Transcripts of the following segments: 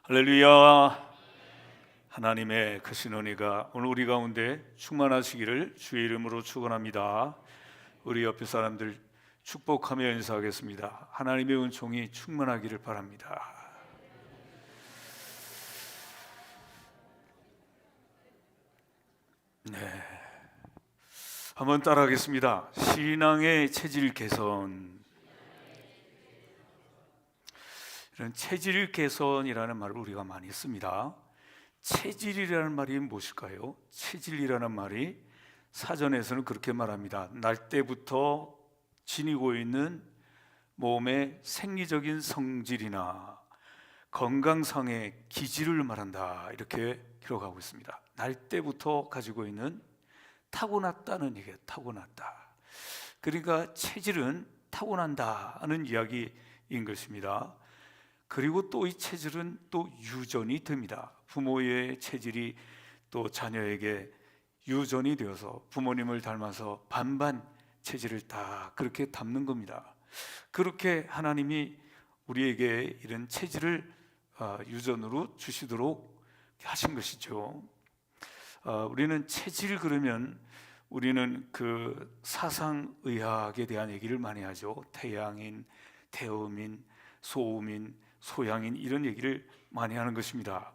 할렐루야. 하나님의 크신 은혜가 오늘 우리 가운데 충만하시기를 주의 이름으로 축원합니다. 우리 옆에 사람들 축복하며 인사하겠습니다. 하나님의 은총이 충만하기를 바랍니다. 네, 한번 따라하겠습니다. 신앙의 체질 개선. 이런 체질 개선이라는 말을 우리가 많이 씁니다. 체질이라는 말이 무엇일까요? 체질이라는 말이 사전에서는 그렇게 말합니다. 날 때부터 지니고 있는 몸의 생리적인 성질이나 건강상의 기질을 말한다, 이렇게 기록하고 있습니다. 날 때부터 가지고 있는 타고났다는 얘기예요. 타고났다. 그러니까 체질은 타고난다는 이야기인 것입니다. 그리고 또 이 체질은 또 유전이 됩니다. 부모의 체질이 또 자녀에게 유전이 되어서 부모님을 닮아서 반반 체질을 다 그렇게 담는 겁니다. 그렇게 하나님이 우리에게 이런 체질을 유전으로 주시도록 하신 것이죠. 우리는 체질 그러면 우리는 그 사상의학에 대한 얘기를 많이 하죠. 태양인, 태음인, 소음인, 소양인, 이런 얘기를 많이 하는 것입니다.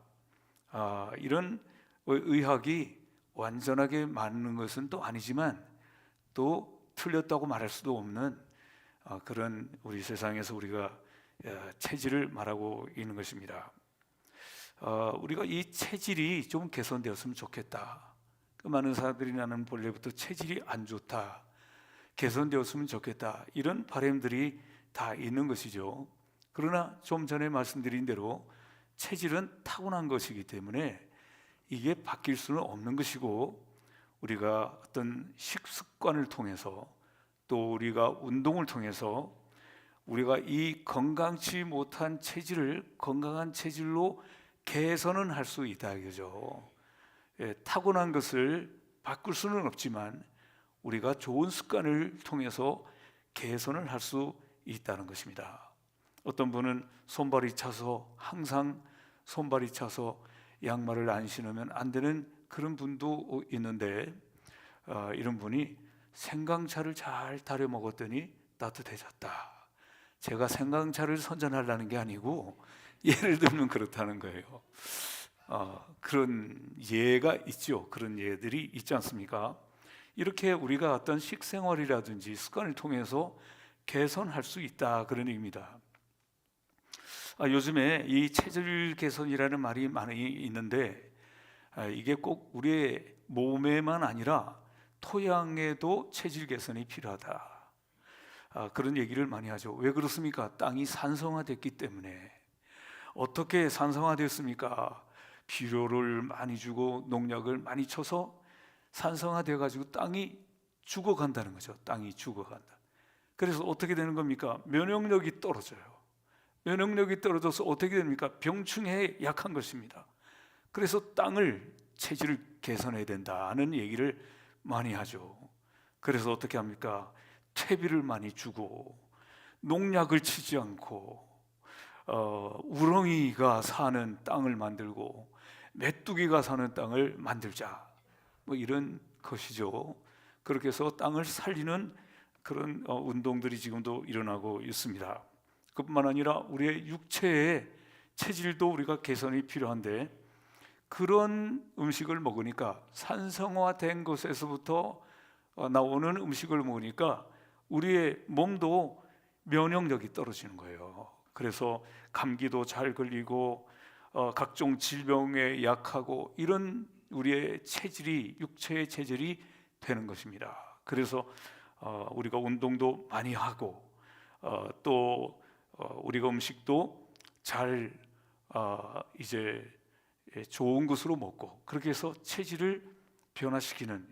이런 의학이 완전하게 맞는 것은 또 아니지만 또 틀렸다고 말할 수도 없는 그런 우리 세상에서 우리가 체질을 말하고 있는 것입니다. 우리가 이 체질이 좀 개선되었으면 좋겠다. 그 많은 사람들이 나는 본래부터 체질이 안 좋다, 개선되었으면 좋겠다, 이런 바람들이 다 있는 것이죠. 그러나 좀 전에 말씀드린 대로 체질은 타고난 것이기 때문에 이게 바뀔 수는 없는 것이고, 우리가 어떤 식습관을 통해서 또 우리가 운동을 통해서 우리가 이 건강치 못한 체질을 건강한 체질로 개선은 할 수 있다 이거죠. 타고난 것을 바꿀 수는 없지만 우리가 좋은 습관을 통해서 개선을 할 수 있다는 것입니다. 어떤 분은 손발이 차서 항상 손발이 차서 양말을 안 신으면 안 되는 그런 분도 있는데, 이런 분이 생강차를 잘 달여 먹었더니 따뜻해졌다. 제가 생강차를 선전하려는 게 아니고 예를 들면 그렇다는 거예요. 그런 예가 있죠. 그런 예들이 있지 않습니까? 이렇게 우리가 어떤 식생활이라든지 습관을 통해서 개선할 수 있다, 그런 의미입니다. 요즘에 이 체질 개선이라는 말이 많이 있는데, 이게 꼭 우리의 몸에만 아니라 토양에도 체질 개선이 필요하다, 그런 얘기를 많이 하죠. 왜 그렇습니까? 땅이 산성화됐기 때문에. 어떻게 산성화됐습니까? 비료를 많이 주고 농약을 많이 쳐서 산성화돼 가지고 땅이 죽어간다는 거죠. 땅이 죽어간다. 그래서 어떻게 되는 겁니까? 면역력이 떨어져요. 면역력이 떨어져서 어떻게 됩니까? 병충해에 약한 것입니다. 그래서 땅을, 체질을 개선해야 된다는 얘기를 많이 하죠. 그래서 어떻게 합니까? 퇴비를 많이 주고 농약을 치지 않고 우렁이가 사는 땅을 만들고 메뚜기가 사는 땅을 만들자, 뭐 이런 것이죠. 그렇게 해서 땅을 살리는 그런 운동들이 지금도 일어나고 있습니다. 그뿐만 아니라 우리의 육체의 체질도 우리가 개선이 필요한데, 그런 음식을 먹으니까 산성화된 것에서부터 나오는 음식을 먹으니까 우리의 몸도 면역력이 떨어지는 거예요. 그래서 감기도 잘 걸리고 각종 질병에 약하고, 이런 우리의 체질이, 육체의 체질이 되는 것입니다. 그래서 우리가 운동도 많이 하고 또 우리가 음식도 잘 이제 좋은 것으로 먹고, 그렇게 해서 체질을 변화시키는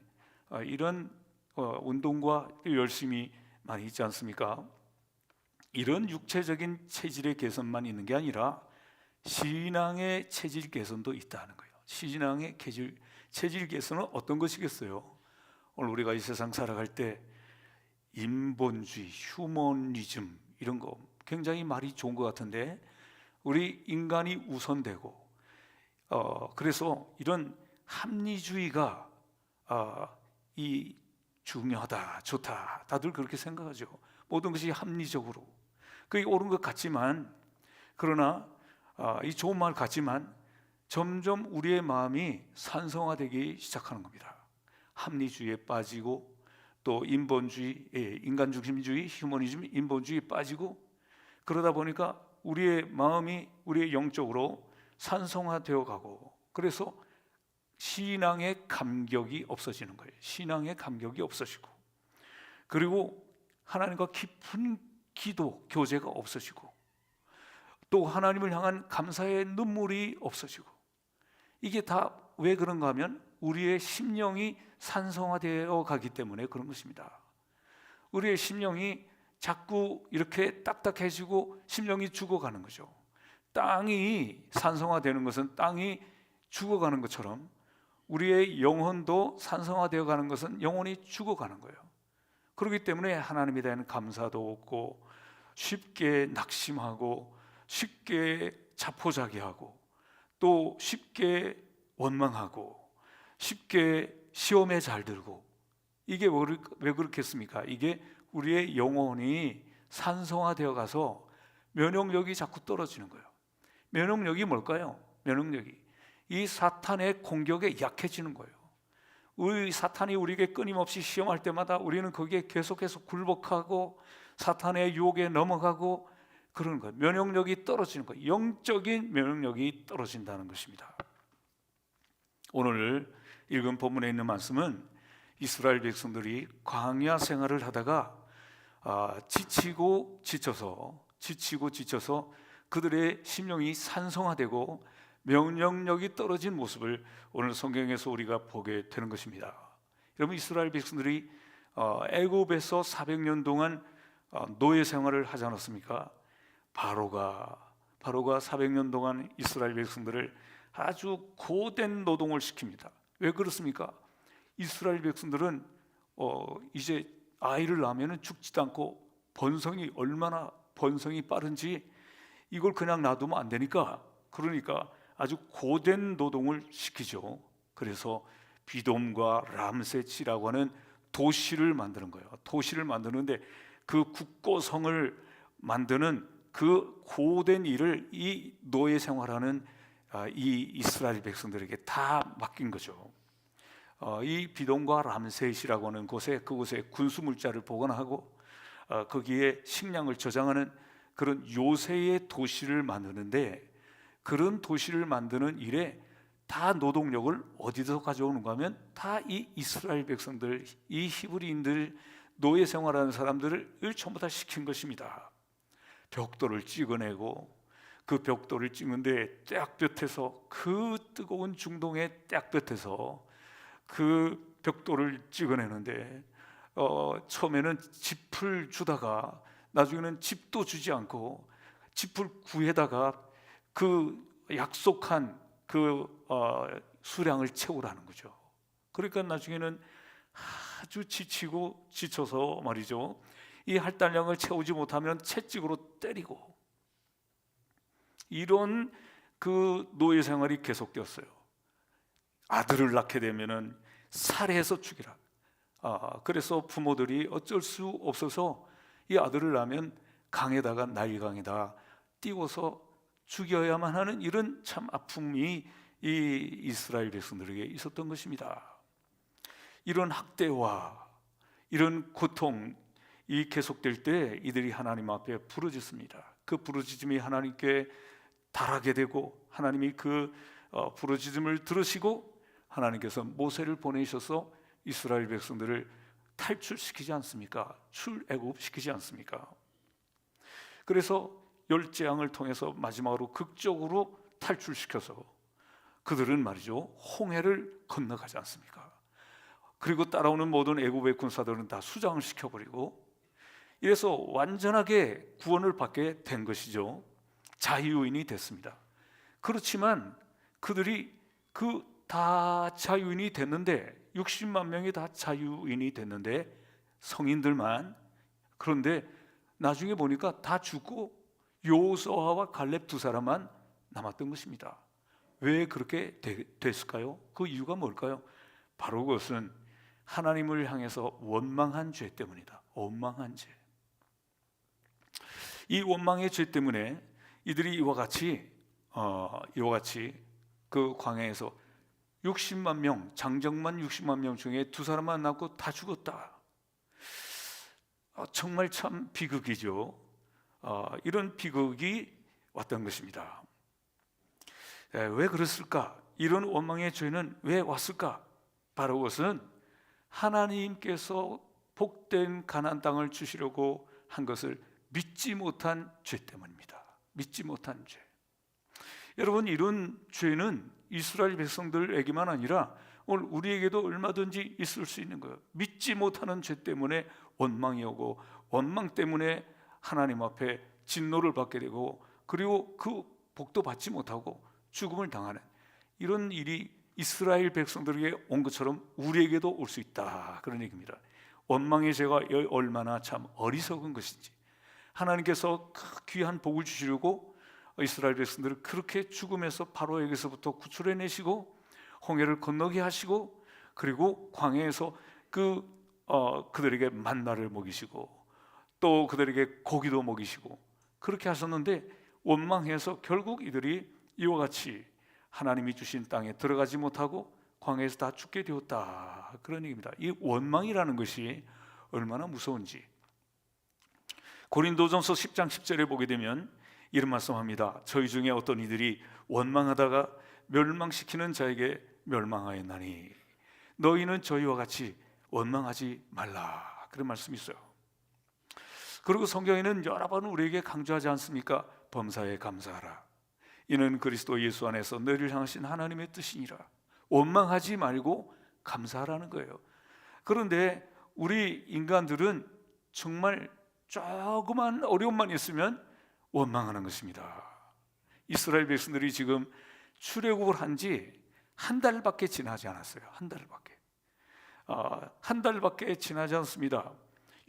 이런 운동과 열심히 많이 있지 않습니까? 이런 육체적인 체질의 개선만 있는 게 아니라 신앙의 체질 개선도 있다는 거예요. 신앙의 체질 개선은 어떤 것이겠어요? 오늘 우리가 이 세상 살아갈 때 인본주의, 휴머니즘, 이런 거 굉장히 말이 좋은 것 같은데, 우리 인간이 우선되고, 그래서 이런 합리주의가 이 중요하다, 좋다, 다들 그렇게 생각하죠. 모든 것이 합리적으로 그게 옳은 것 같지만, 그러나 이 좋은 말 같지만 점점 우리의 마음이 산성화되기 시작하는 겁니다. 합리주의에 빠지고, 또 인본주의, 인간중심주의, 휴머니즘, 인본주의에 빠지고, 그러다 보니까 우리의 마음이 우리의 영적으로 산성화되어 가고, 그래서 신앙의 감격이 없어지는 거예요. 신앙의 감격이 없어지고, 그리고 하나님과 깊은 기도, 교제가 없어지고, 또 하나님을 향한 감사의 눈물이 없어지고, 이게 다 왜 그런가 하면 우리의 심령이 산성화되어 가기 때문에 그런 것입니다. 우리의 심령이 자꾸 이렇게 딱딱해지고 심령이 죽어가는 거죠. 땅이 산성화되는 것은 땅이 죽어가는 것처럼, 우리의 영혼도 산성화되어 가는 것은 영혼이 죽어가는 거예요. 그렇기 때문에 하나님에 대한 감사도 없고, 쉽게 낙심하고, 쉽게 자포자기하고, 또 쉽게 원망하고, 쉽게 시험에 잘 들고, 이게 왜 그렇겠습니까? 이게 우리의 영혼이 산성화되어 가서 면역력이 자꾸 떨어지는 거예요. 면역력이 뭘까요? 면역력이 이 사탄의 공격에 약해지는 거예요. 우리 사탄이 우리에게 끊임없이 시험할 때마다 우리는 거기에 계속해서 굴복하고 사탄의 유혹에 넘어가고 그러는 거예요. 면역력이 떨어지는 거예요. 영적인 면역력이 떨어진다는 것입니다. 오늘 읽은 본문에 있는 말씀은 이스라엘 백성들이 광야 생활을 하다가 지치고 지쳐서 그들의 심령이 산성화되고 면역력이 떨어진 모습을 오늘 성경에서 우리가 보게 되는 것입니다. 여러분, 이스라엘 백성들이 애굽에서 400년 동안 노예 생활을 하지 않았습니까? 바로가 400년 동안 이스라엘 백성들을 아주 고된 노동을 시킵니다. 왜 그렇습니까? 이스라엘 백성들은 이제 아이를 낳으면 죽지도 않고 번성이 얼마나 번성이 빠른지 이걸 그냥 놔두면 안 되니까, 그러니까 아주 고된 노동을 시키죠. 그래서 비돔과 람세치라고 하는 도시를 만드는 거예요. 도시를 만드는데 그 국고성을 만드는 그 고된 일을 이 노예 생활하는 이 이스라엘 백성들에게 다 맡긴 거죠. 이 비돔과 람셋이라고 하는 그곳에 군수물자를 보관하고 거기에 식량을 저장하는 그런 요새의 도시를 만드는데, 그런 도시를 만드는 일에 다 노동력을 어디서 가져오는가 하면 다 이 이스라엘 백성들, 이 히브리인들, 노예 생활하는 사람들을 전부 다 시킨 것입니다. 벽돌을 찍어내고, 그 벽돌을 찍는데 떼약볕에서, 그 뜨거운 중동의 떼약볕에서 그 벽돌을 찍어내는데 처음에는 짚을 주다가 나중에는 짚도 주지 않고 짚을 구해다가 그 약속한 그 수량을 채우라는 거죠. 그러니까 나중에는 아주 지치고 지쳐서 말이죠, 이 할당량을 채우지 못하면 채찍으로 때리고, 이런 그 노예 생활이 계속되었어요. 아들을 낳게 되면은 살해해서 죽이라. 그래서 부모들이 어쩔 수 없어서 이 아들을 낳으면 강에다가, 나일강에다 띄워서 죽여야만 하는 이런 참 아픔이 이 이스라엘 백성들에게 있었던 것입니다. 이런 학대와 이런 고통이 계속될 때 이들이 하나님 앞에 부르짖습니다. 그 부르짖음이 하나님께 달하게 되고, 하나님이 그 부르짖음을 들으시고 하나님께서 모세를 보내셔서 이스라엘 백성들을 탈출시키지 않습니까? 출애굽시키지 않습니까? 그래서 열재앙을 통해서 마지막으로 극적으로 탈출시켜서 그들은 말이죠, 홍해를 건너가지 않습니까? 그리고 따라오는 모든 애굽의 군사들은 다 수장을 시켜버리고, 이래서 완전하게 구원을 받게 된 것이죠. 자유인이 됐습니다. 그렇지만 그들이 다 자유인이 됐는데, 60만 명이 다 자유인이 됐는데, 성인들만. 그런데 나중에 보니까 다 죽고 여호수아와 갈렙 두 사람만 남았던 것입니다. 왜 그렇게 됐을까요? 그 이유가 뭘까요? 바로 그것은 하나님을 향해서 원망한 죄 때문이다. 원망한 죄. 이 원망의 죄 때문에 이들이 이와 같이 그 광야에서 60만 명, 장정만 60만 명 중에 두 사람만 남고 다 죽었다. 정말 참 비극이죠. 이런 비극이 왔던 것입니다. 왜 그랬을까? 이런 원망의 죄는 왜 왔을까? 바로 그것은 하나님께서 복된 가나안 땅을 주시려고 한 것을 믿지 못한 죄 때문입니다. 믿지 못한 죄. 여러분, 이런 죄는 이스라엘 백성들에게만 아니라 오늘 우리에게도 얼마든지 있을 수 있는 거예요. 믿지 못하는 죄 때문에 원망이 오고, 원망 때문에 하나님 앞에 진노를 받게 되고, 그리고 그 복도 받지 못하고 죽음을 당하는 이런 일이 이스라엘 백성들에게 온 것처럼 우리에게도 올 수 있다, 그런 얘기입니다. 원망의 죄가 얼마나 참 어리석은 것인지, 하나님께서 그 귀한 복을 주시려고 이스라엘 백성들을 그렇게 죽음에서 바로에게서부터 구출해내시고 홍해를 건너게 하시고, 그리고 광야에서 그들에게 만나를 먹이시고 또 그들에게 고기도 먹이시고 그렇게 하셨는데, 원망해서 결국 이들이 이와 같이 하나님이 주신 땅에 들어가지 못하고 광야에서 다 죽게 되었다, 그런 얘기입니다. 이 원망이라는 것이 얼마나 무서운지 고린도전서 10장 10절에 보게 되면 이런 말씀합니다. 저희 중에 어떤 이들이 원망하다가 멸망시키는 자에게 멸망하였나니 너희는 저희와 같이 원망하지 말라, 그런 말씀이 있어요. 그리고 성경에는 여러 번 우리에게 강조하지 않습니까? 범사에 감사하라, 이는 그리스도 예수 안에서 너희를 향하신 하나님의 뜻이니라. 원망하지 말고 감사하라는 거예요. 그런데 우리 인간들은 정말 조그만 어려움만 있으면 원망하는 것입니다. 이스라엘 백성들이 지금 출애굽을 한 지 한 달밖에 지나지 않았어요. 한 달밖에 지나지 않습니다.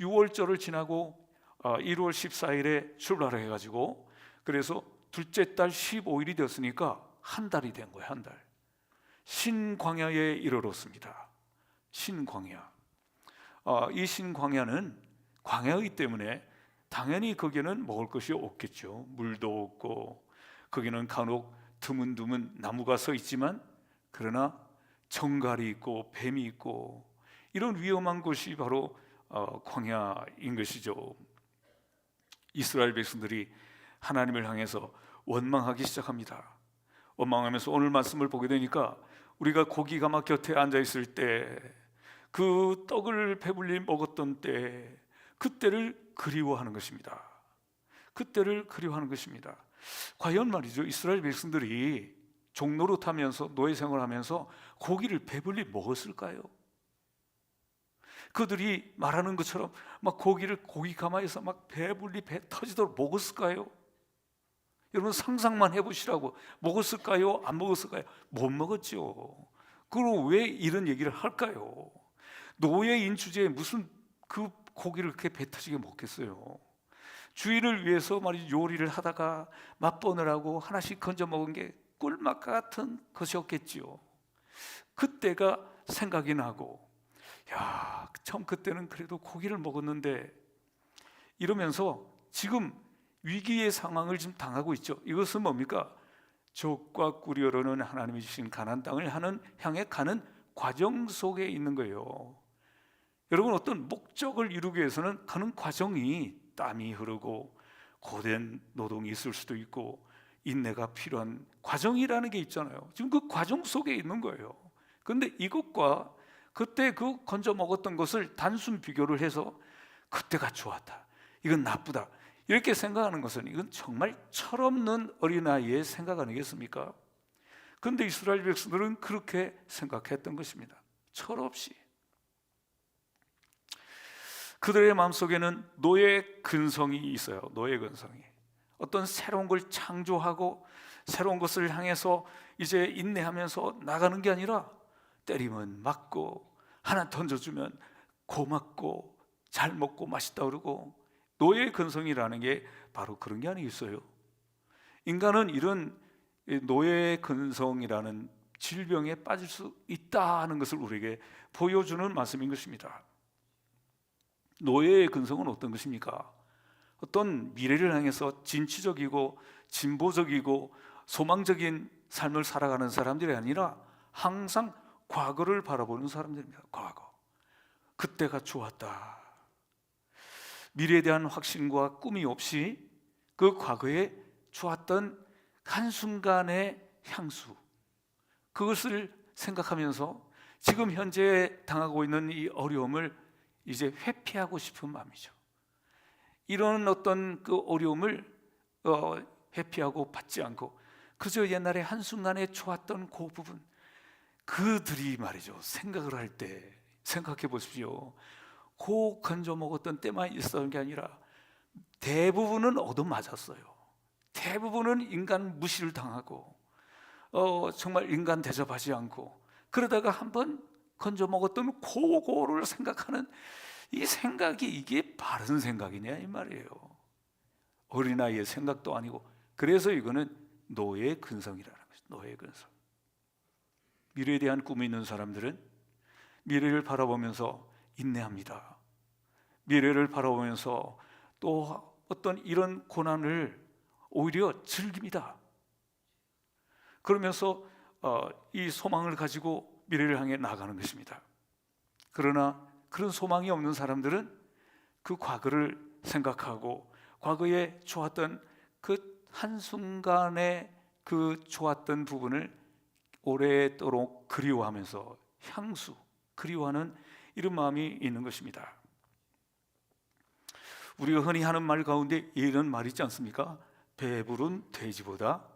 6월절을 지나고 1월 14일에 출발을 해가지고, 그래서 둘째 달 15일이 되었으니까 한 달이 된 거예요. 한 달. 신광야에 이르렀습니다. 신광야. 이 신광야는 광야이기 때문에 당연히 거기는 먹을 것이 없겠죠. 물도 없고, 거기는 간혹 드문드문 나무가 서 있지만, 그러나 정갈이 있고 뱀이 있고 이런 위험한 곳이 바로 광야인 것이죠. 이스라엘 백성들이 하나님을 향해서 원망하기 시작합니다. 원망하면서 오늘 말씀을 보게 되니까 우리가 고기 가마 곁에 앉아 있을 때, 그 떡을 배불리 먹었던 때, 그때를 그리워하는 것입니다. 그때를 그리워하는 것입니다. 과연 말이죠, 이스라엘 백성들이 종노릇하면서 노예 생활하면서 고기를 배불리 먹었을까요? 그들이 말하는 것처럼 막 고기를 고기 가마에서 막 배불리 배 터지도록 먹었을까요? 여러분 상상만 해보시라고. 먹었을까요? 안 먹었을까요? 못 먹었죠. 그럼 왜 이런 얘기를 할까요? 노예인 주제에 무슨 그 고기를 그렇게 배 터지게 먹겠어요? 주인을 위해서 말이죠, 요리를 하다가 맛보느라고 하나씩 건져 먹은 게 꿀맛 같은 것이었겠지요. 그때가 생각이 나고, 야, 처음 그때는 그래도 고기를 먹었는데, 이러면서 지금 위기의 상황을 지금 당하고 있죠. 이것은 뭡니까? 젖과 꿀이 흐르는 하나님이 주신 가나안 땅을 향해 가는 과정 속에 있는 거예요. 여러분, 어떤 목적을 이루기 위해서는 가는 과정이, 땀이 흐르고 고된 노동이 있을 수도 있고 인내가 필요한 과정이라는 게 있잖아요. 지금 그 과정 속에 있는 거예요. 그런데 이것과 그때 그 건져 먹었던 것을 단순 비교를 해서 그때가 좋았다, 이건 나쁘다, 이렇게 생각하는 것은 이건 정말 철없는 어린아이의 생각 아니겠습니까? 그런데 이스라엘 백성들은 그렇게 생각했던 것입니다. 철없이. 그들의 마음속에는 노예 근성이 있어요. 노예 근성이. 어떤 새로운 걸 창조하고 새로운 것을 향해서 이제 인내하면서 나가는 게 아니라, 때리면 맞고 하나 던져주면 고맙고 잘 먹고 맛있다 그러고, 노예 근성이라는 게 바로 그런 게 아니겠어요? 인간은 이런 노예 근성이라는 질병에 빠질 수 있다는 것을 우리에게 보여주는 말씀인 것입니다. 노예의 근성은 어떤 것입니까? 어떤 미래를 향해서 진취적이고 진보적이고 소망적인 삶을 살아가는 사람들이 아니라 항상 과거를 바라보는 사람들입니다. 과거. 그때가 좋았다. 미래에 대한 확신과 꿈이 없이 그 과거에 좋았던 한순간의 향수, 그것을 생각하면서 지금 현재 당하고 있는 이 어려움을 이제 회피하고 싶은 마음이죠. 이런 어떤 그 어려움을 회피하고 받지 않고 그저 옛날에 한순간에 좋았던 그 부분, 그들이 말이죠, 생각을 할 때 생각해 보십시오. 그 건져 먹었던 때만 있었던 게 아니라 대부분은 얻어맞았어요. 대부분은 인간 무시를 당하고 정말 인간 대접하지 않고, 그러다가 한번 건져 먹었던 그거를 생각하는 이 생각이 이게 바른 생각이냐 이 말이에요. 어린아이의 생각도 아니고. 그래서 이거는 노예의 근성이라는 거죠. 노예의 근성. 미래에 대한 꿈이 있는 사람들은 미래를 바라보면서 인내합니다. 미래를 바라보면서 또 어떤 이런 고난을 오히려 즐깁니다. 그러면서 이 소망을 가지고 미래를 향해 나가는 것입니다. 그러나 그런 소망이 없는 사람들은 그 과거를 생각하고 과거에 좋았던 그 한순간에 그 좋았던 부분을 오래도록 그리워하면서 향수, 그리워하는 이런 마음이 있는 것입니다. 우리가 흔히 하는 말 가운데 이런 말이 있지 않습니까? 배부른 돼지보다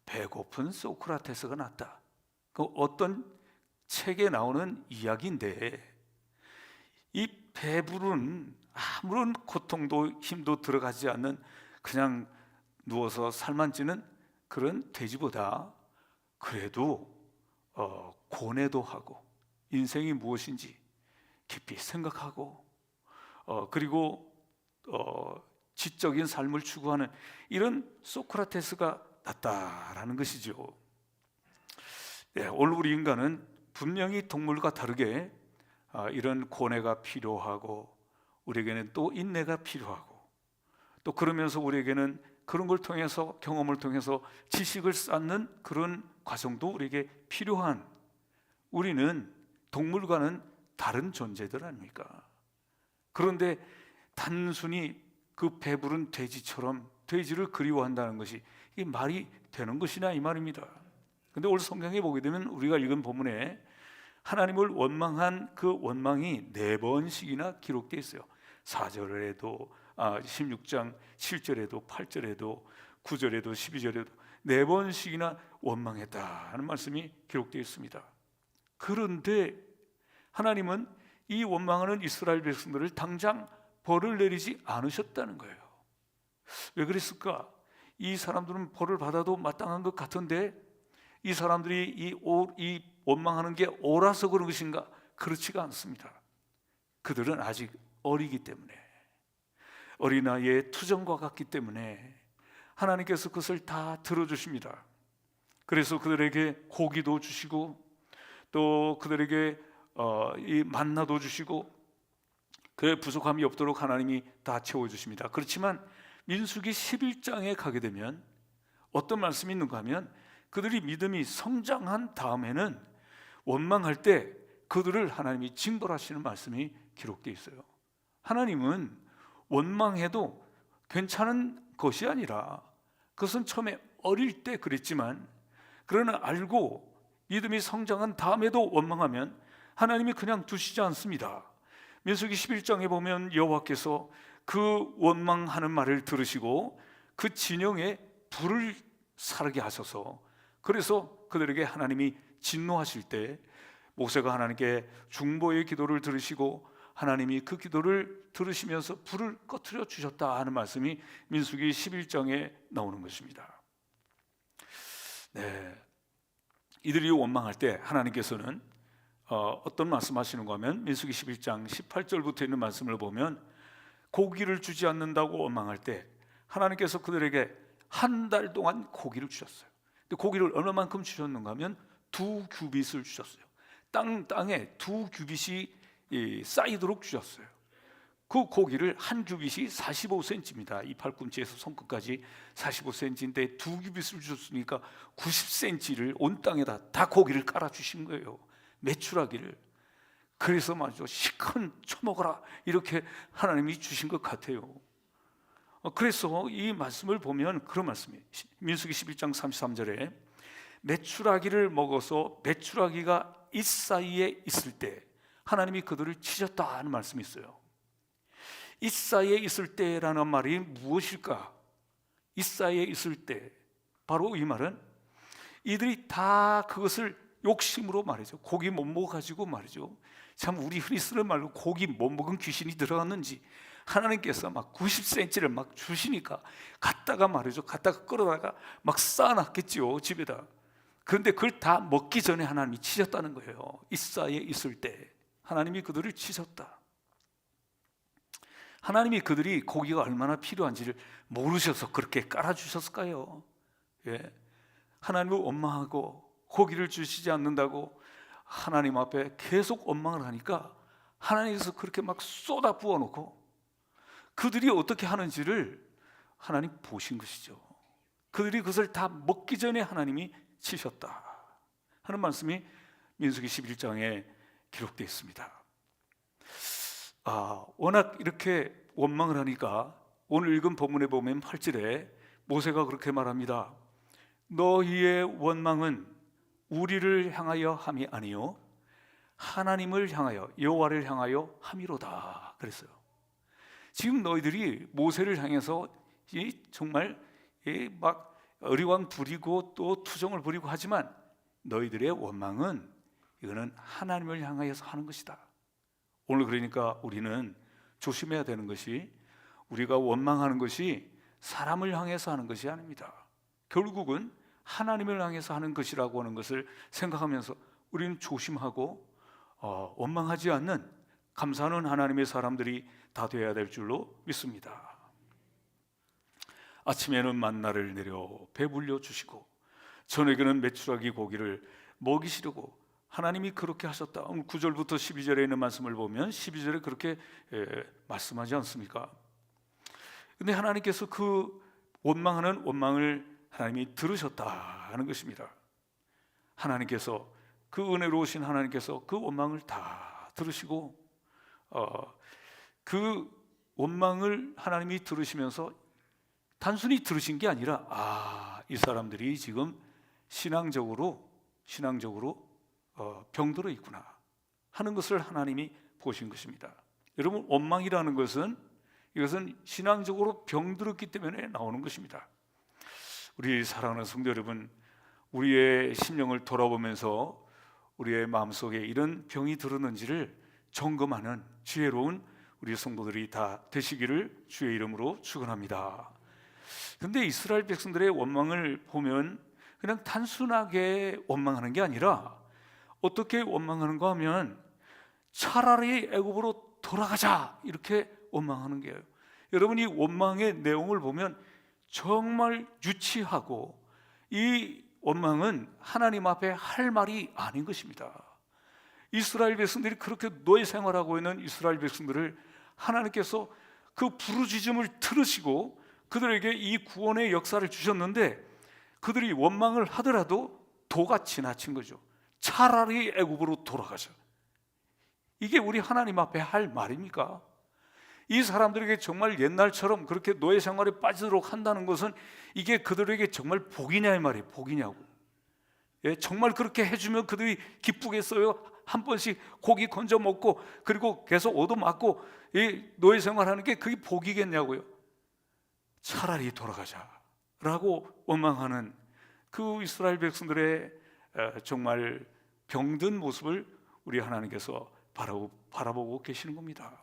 배고픈 소크라테스가 낫다. 그 어떤 책에 나오는 이야기인데, 이 배부른 아무런 고통도 힘도 들어가지 않는 그냥 누워서 살만 찌는 그런 돼지보다 그래도 고뇌도 하고 인생이 무엇인지 깊이 생각하고 그리고 지적인 삶을 추구하는 이런 소크라테스가 낫다라는 것이죠. 네, 오늘 우리 인간은 분명히 동물과 다르게 이런 고뇌가 필요하고 우리에게는 또 인내가 필요하고, 또 그러면서 우리에게는 그런 걸 통해서, 경험을 통해서 지식을 쌓는 그런 과정도 우리에게 필요한, 우리는 동물과는 다른 존재들 아닙니까? 그런데 단순히 그 배부른 돼지처럼 돼지를 그리워한다는 것이 이게 말이 되는 것이냐 이 말입니다. 근데 오늘 성경에 보게 되면 우리가 읽은 본문에 하나님을 원망한 그 원망이 4번씩이나 기록되어 있어요. 4절에도 16장 7절에도 8절에도 9절에도 12절에도 4번씩이나 원망했다는 말씀이 기록되어 있습니다. 그런데 하나님은 이 원망하는 이스라엘 백성들을 당장 벌을 내리지 않으셨다는 거예요. 왜 그랬을까? 이 사람들은 벌을 받아도 마땅한 것 같은데 이 사람들이 이 원망하는 게 옳아서 그런 것인가? 그렇지가 않습니다. 그들은 아직 어리기 때문에, 어린아이의 투정과 같기 때문에 하나님께서 그것을 다 들어주십니다. 그래서 그들에게 고기도 주시고 또 그들에게 이 만나도 주시고, 그의 부족함이 없도록 하나님이 다 채워주십니다. 그렇지만 민수기 11장에 가게 되면 어떤 말씀이 있는가 하면, 그들이 믿음이 성장한 다음에는 원망할 때 그들을 하나님이 징벌하시는 말씀이 기록되어 있어요. 하나님은 원망해도 괜찮은 것이 아니라, 그것은 처음에 어릴 때 그랬지만 그러나 알고 믿음이 성장한 다음에도 원망하면 하나님이 그냥 두시지 않습니다. 민수기 11장에 보면 여호와께서 그 원망하는 말을 들으시고 그 진영에 불을 사르게 하셔서, 그래서 그들에게 하나님이 진노하실 때 모세가 하나님께 중보의 기도를 들으시고 하나님이 그 기도를 들으시면서 불을 꺼트려 주셨다 하는 말씀이 민수기 11장에 나오는 것입니다. 네, 이들이 원망할 때 하나님께서는 어떤 말씀하시는가 하면 민수기 11장 18절부터 있는 말씀을 보면 고기를 주지 않는다고 원망할 때 하나님께서 그들에게 한 달 동안 고기를 주셨어요. 근데 고기를 얼마만큼 주셨는가 하면 2규빗을 주셨어요. 땅에 2규빗이 쌓이도록 주셨어요. 그 고기를 한 규빗이 45cm입니다. 이 팔꿈치에서 손끝까지 45cm인데 2규빗을 주셨으니까 90cm를 온 땅에다 다 고기를 깔아 주신 거예요. 메추라기를. 그래서 말이죠, 시큰 쳐먹어라 이렇게 하나님이 주신 것 같아요. 그래서 이 말씀을 보면 그런 말씀이에요. 민수기 11장 33절에 메추라기를 먹어서 메추라기가 이 사이에 있을 때 하나님이 그들을 치셨다 하는 말씀이 있어요. 이 사이에 있을 때라는 말이 무엇일까? 이 사이에 있을 때, 바로 이 말은 이들이 다 그것을 욕심으로 말이죠, 고기 못 먹어가지고 말이죠, 참 우리 흔히 쓰는 말로 고기 못 먹은 귀신이 들어갔는지 하나님께서 막 90cm를 막 주시니까 갖다가 말이죠, 갖다가 끌어다가 막 쌓아놨겠죠, 집에다. 그런데 그걸 다 먹기 전에 하나님이 치셨다는 거예요. 이 사이에 있을 때 하나님이 그들을 치셨다. 하나님이 그들이 고기가 얼마나 필요한지를 모르셔서 그렇게 깔아주셨을까요? 예. 하나님을 원망하고 고기를 주시지 않는다고 하나님 앞에 계속 원망을 하니까 하나님께서 그렇게 막 쏟아 부어놓고 그들이 어떻게 하는지를 하나님 보신 것이죠. 그들이 그것을 다 먹기 전에 하나님이 치셨다 하는 말씀이 민수기 11장에 기록되어 있습니다. 워낙 이렇게 원망을 하니까 오늘 읽은 본문에 보면 8절에 모세가 그렇게 말합니다. 너희의 원망은 우리를 향하여 함이 아니요 하나님을 향하여 여호와를 향하여 함이로다 그랬어요. 지금 너희들이 모세를 향해서 정말 막 어리광 부리고 또 투정을 부리고 하지만 너희들의 원망은 이거는 하나님을 향하여서 하는 것이다. 오늘 그러니까 우리는 조심해야 되는 것이 우리가 원망하는 것이 사람을 향해서 하는 것이 아닙니다. 결국은 하나님을 향해서 하는 것이라고 하는 것을 생각하면서 우리는 조심하고 원망하지 않는 감사하는 하나님의 사람들이 다 되어야 될 줄로 믿습니다. 아침에는 만나를 내려 배불려 주시고 저녁에는 메추라기 고기를 먹이시려고 하나님이 그렇게 하셨다. 9절부터 12절에 있는 말씀을 보면 12절에 그렇게 말씀하지 않습니까? 근데 하나님께서 그 원망하는 원망을 하나님이 들으셨다 하는 것입니다. 하나님께서 그 은혜로우신 하나님께서 그 원망을 다 들으시고 그 원망을 하나님이 들으시면서 단순히 들으신 게 아니라 이 사람들이 지금 신앙적으로 병들어 있구나 하는 것을 하나님이 보신 것입니다. 여러분, 원망이라는 것은 이것은 신앙적으로 병들었기 때문에 나오는 것입니다. 우리 사랑하는 성도 여러분, 우리의 심령을 돌아보면서 우리의 마음속에 이런 병이 들었는지를 점검하는 지혜로운 우리 성도들이 다 되시기를 주의 이름으로 축원합니다. 그런데 이스라엘 백성들의 원망을 보면 그냥 단순하게 원망하는 게 아니라 어떻게 원망하는가 하면 차라리 애굽으로 돌아가자 이렇게 원망하는 거예요. 여러분, 이 원망의 내용을 보면 정말 유치하고 이 원망은 하나님 앞에 할 말이 아닌 것입니다. 이스라엘 백성들이 그렇게 노예 생활하고 있는 이스라엘 백성들을 하나님께서 그 부르짖음을 들으시고 그들에게 이 구원의 역사를 주셨는데 그들이 원망을 하더라도 도가 지나친 거죠. 차라리 애굽으로 돌아가자. 이게 우리 하나님 앞에 할 말입니까? 이 사람들에게 정말 옛날처럼 그렇게 노예 생활에 빠지도록 한다는 것은 이게 그들에게 정말 복이냐 이 말이에요. 복이냐고. 정말 그렇게 해주면 그들이 기쁘겠어요? 한 번씩 고기 건져 먹고 그리고 계속 얻어맞고 이 노예 생활하는 게 그게 복이겠냐고요. 차라리 돌아가자라고 원망하는 그 이스라엘 백성들의 정말 병든 모습을 우리 하나님께서 바라보고 계시는 겁니다.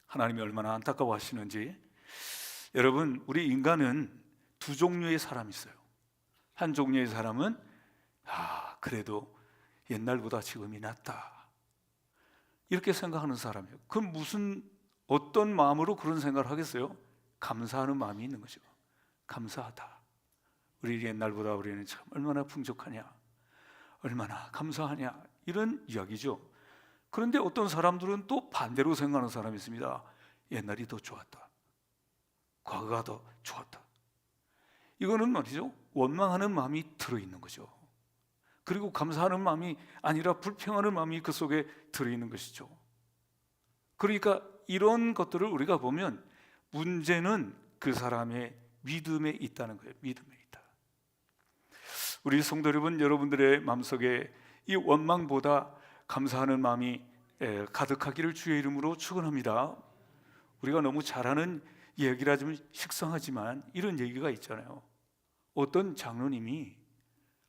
하나님이 얼마나 안타까워하시는지. 여러분, 우리 인간은 두 종류의 사람이 있어요. 한 종류의 사람은 그래도 옛날보다 지금이 낫다 이렇게 생각하는 사람이에요. 그럼 어떤 마음으로 그런 생각을 하겠어요? 감사하는 마음이 있는 거죠. 감사하다. 우리 옛날보다 우리는 참 얼마나 풍족하냐, 얼마나 감사하냐, 이런 이야기죠. 그런데 어떤 사람들은 또 반대로 생각하는 사람이 있습니다. 옛날이 더 좋았다, 과거가 더 좋았다. 이거는 말이죠, 원망하는 마음이 들어있는 거죠. 그리고 감사하는 마음이 아니라 불평하는 마음이 그 속에 들어있는 것이죠. 그러니까 이런 것들을 우리가 보면 문제는 그 사람의 믿음에 있다는 거예요. 믿음에 있다. 우리 성도 여러분, 여러분들의 마음속에 이 원망보다 감사하는 마음이 가득하기를 주의 이름으로 축원합니다. 우리가 너무 잘하는 얘기라 좀 식상하지만 이런 얘기가 있잖아요. 어떤 장로님이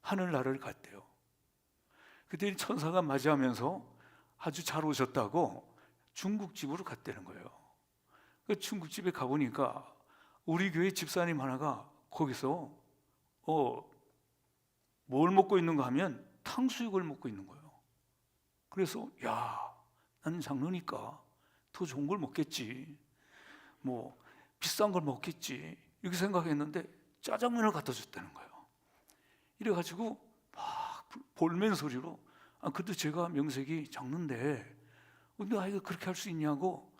하늘나라를 갔대요. 그때 천사가 맞이하면서 아주 잘 오셨다고 중국집으로 갔다는 거예요. 그 중국집에 가보니까 우리 교회 집사님 하나가 거기서 뭘 먹고 있는가 하면 탕수육을 먹고 있는 거예요. 그래서 나는 장로니까 더 좋은 걸 먹겠지, 뭐 비싼 걸 먹겠지, 이렇게 생각했는데 짜장면을 갖다 줬다는 거예요. 이래가지고 막 볼멘 소리로 그래도 제가 명색이 장로인데 근데 이거 그렇게 할 수 있냐고.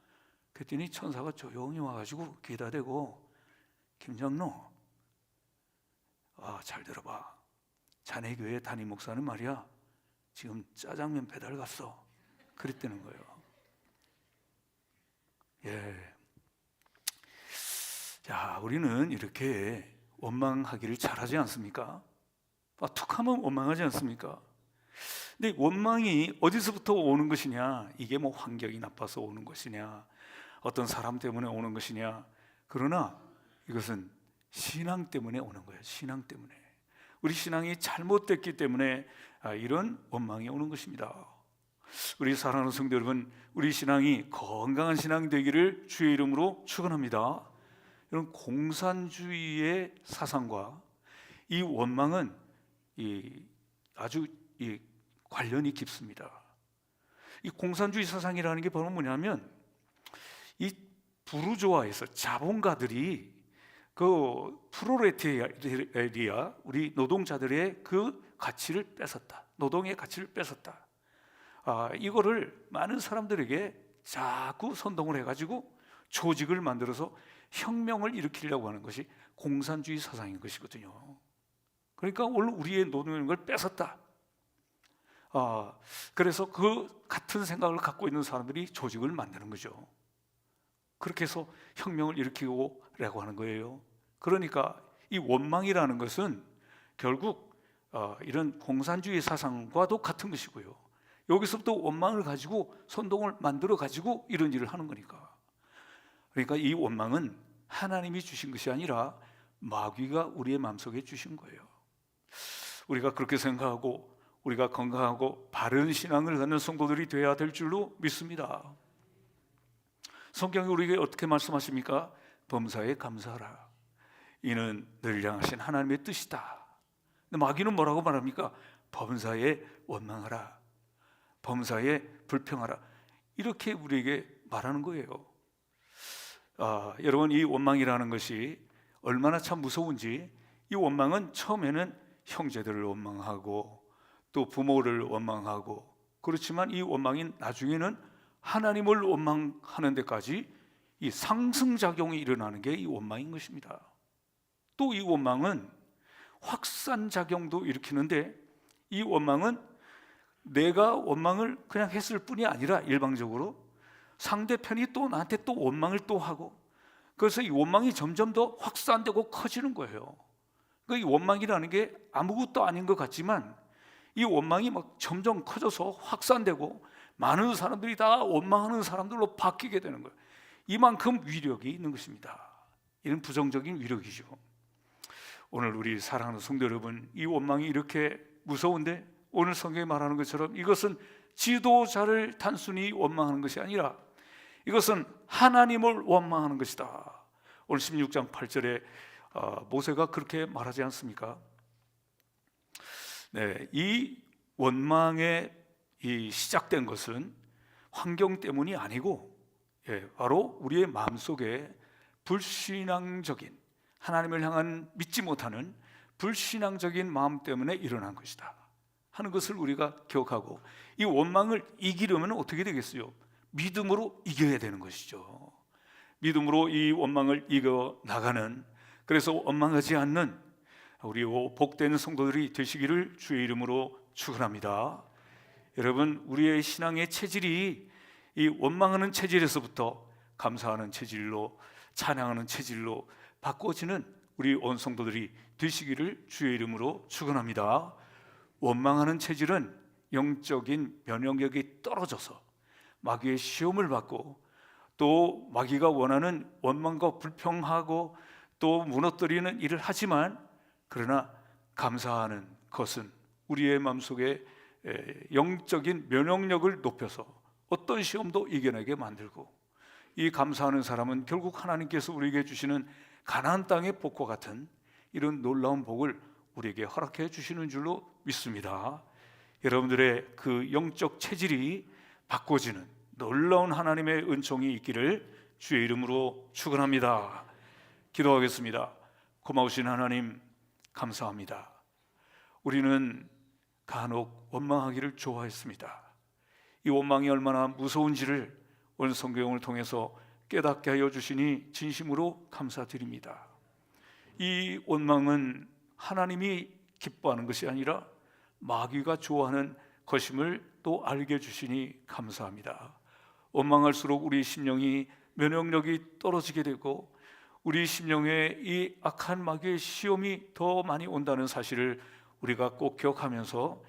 그랬더니 천사가 조용히 와가지고 귀에다 대고, 김장로, 잘 들어봐. 자네 교회 담임 목사는 말이야, 지금 짜장면 배달 갔어. 그랬다는 거예요. 예. 자, 우리는 이렇게 원망하기를 잘하지 않습니까? 툭하면 원망하지 않습니까? 근데 원망이 어디서부터 오는 것이냐? 이게 뭐 환경이 나빠서 오는 것이냐, 어떤 사람 때문에 오는 것이냐? 그러나 이것은 신앙 때문에 오는 거예요. 신앙 때문에. 우리 신앙이 잘못됐기 때문에 이런 원망이 오는 것입니다. 우리 사랑하는 성도 여러분, 우리 신앙이 건강한 신앙이 되기를 주의 이름으로 축원합니다. 이런 공산주의의 사상과 이 원망은 아주 관련이 깊습니다. 이 공산주의 사상이라는 게 바로 뭐냐면, 이 부르주아에서 자본가들이 그 프로레타리아, 우리 노동자들의 그 가치를 뺏었다, 노동의 가치를 뺏었다. 이거를 많은 사람들에게 자꾸 선동을 해가지고 조직을 만들어서 혁명을 일으키려고 하는 것이 공산주의 사상인 것이거든요. 그러니까 오늘 우리의 노동의 걸 뺏었다. 그래서 그 같은 생각을 갖고 있는 사람들이 조직을 만드는 거죠. 그렇게 해서 혁명을 일으키려고 하는 거예요. 그러니까 이 원망이라는 것은 결국 이런 공산주의 사상과도 같은 것이고요. 여기서부터 원망을 가지고 선동을 만들어 가지고 이런 일을 하는 거니까. 그러니까 이 원망은 하나님이 주신 것이 아니라 마귀가 우리의 마음속에 주신 거예요. 우리가 그렇게 생각하고 우리가 건강하고 바른 신앙을 갖는 성도들이 되어야 될 줄로 믿습니다. 성경이 우리에게 어떻게 말씀하십니까? 범사에 감사하라. 이는 너를 향하신 하나님의 뜻이다. 근데 마귀는 뭐라고 말합니까? 범사에 원망하라, 범사에 불평하라, 이렇게 우리에게 말하는 거예요. 여러분, 이 원망이라는 것이 얼마나 참 무서운지. 이 원망은 처음에는 형제들을 원망하고 또 부모를 원망하고, 그렇지만 이 원망이 나중에는 하나님을 원망하는 데까지 이 상승작용이 일어나는 게 이 원망인 것입니다. 또 이 원망은 확산작용도 일으키는데, 이 원망은 내가 원망을 그냥 했을 뿐이 아니라 일방적으로 상대편이 또 나한테 또 원망을 또 하고, 그래서 이 원망이 점점 더 확산되고 커지는 거예요. 그러니까 이 원망이라는 게 아무것도 아닌 것 같지만 이 원망이 막 점점 커져서 확산되고 많은 사람들이 다 원망하는 사람들로 바뀌게 되는 거예요. 이만큼 위력이 있는 것입니다. 이런 부정적인 위력이죠. 오늘 우리 사랑하는 성도 여러분, 이 원망이 이렇게 무서운데 오늘 성경이 말하는 것처럼 이것은 지도자를 단순히 원망하는 것이 아니라 이것은 하나님을 원망하는 것이다. 오늘 16장 8절에 모세가 그렇게 말하지 않습니까? 네, 이 원망의 시작된 것은 환경 때문이 아니고 바로 우리의 마음속에 불신앙적인, 하나님을 향한 믿지 못하는 불신앙적인 마음 때문에 일어난 것이다 하는 것을 우리가 기억하고, 이 원망을 이기려면 어떻게 되겠어요? 믿음으로 이겨야 되는 것이죠. 믿음으로 이 원망을 이겨 나가는, 그래서 원망하지 않는 우리 복된 성도들이 되시기를 주의 이름으로 축원합니다. 여러분, 우리의 신앙의 체질이 이 원망하는 체질에서부터 감사하는 체질로, 찬양하는 체질로 바꿔지는 우리 온 성도들이 되시기를 주의 이름으로 축원합니다. 원망하는 체질은 영적인 면역력이 떨어져서 마귀의 시험을 받고, 또 마귀가 원하는 원망과 불평하고 또 무너뜨리는 일을 하지만, 그러나 감사하는 것은 우리의 마음속에 영적인 면역력을 높여서 어떤 시험도 이겨내게 만들고, 이 감사하는 사람은 결국 하나님께서 우리에게 주시는 가나안 땅의 복과 같은 이런 놀라운 복을 우리에게 허락해 주시는 줄로 믿습니다. 여러분들의 그 영적 체질이 바꿔지는 놀라운 하나님의 은총이 있기를 주의 이름으로 축원합니다. 기도하겠습니다. 고마우신 하나님, 감사합니다. 우리는 간혹 원망하기를 좋아했습니다. 이 원망이 얼마나 무서운지를 오늘 성경을 통해서 깨닫게 하여 주시니 진심으로 감사드립니다. 이 원망은 하나님이 기뻐하는 것이 아니라 마귀가 좋아하는 것임을 또 알게 해주시니 감사합니다. 원망할수록 우리 심령이 면역력이 떨어지게 되고, 우리 심령에 이 악한 마귀의 시험이 더 많이 온다는 사실을 우리가 꼭 기억하면서,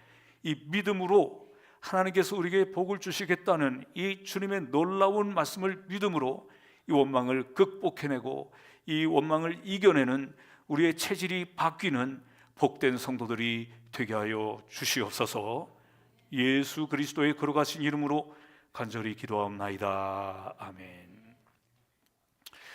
이 믿음으로 하나님께서 우리에게 복을 주시겠다는 이 주님의 놀라운 말씀을 믿음으로 이 원망을 극복해내고 이 원망을 이겨내는 우리의 체질이 바뀌는 복된 성도들이 되게 하여 주시옵소서. 예수 그리스도의 거룩하신 이름으로 간절히 기도하옵나이다. 아멘.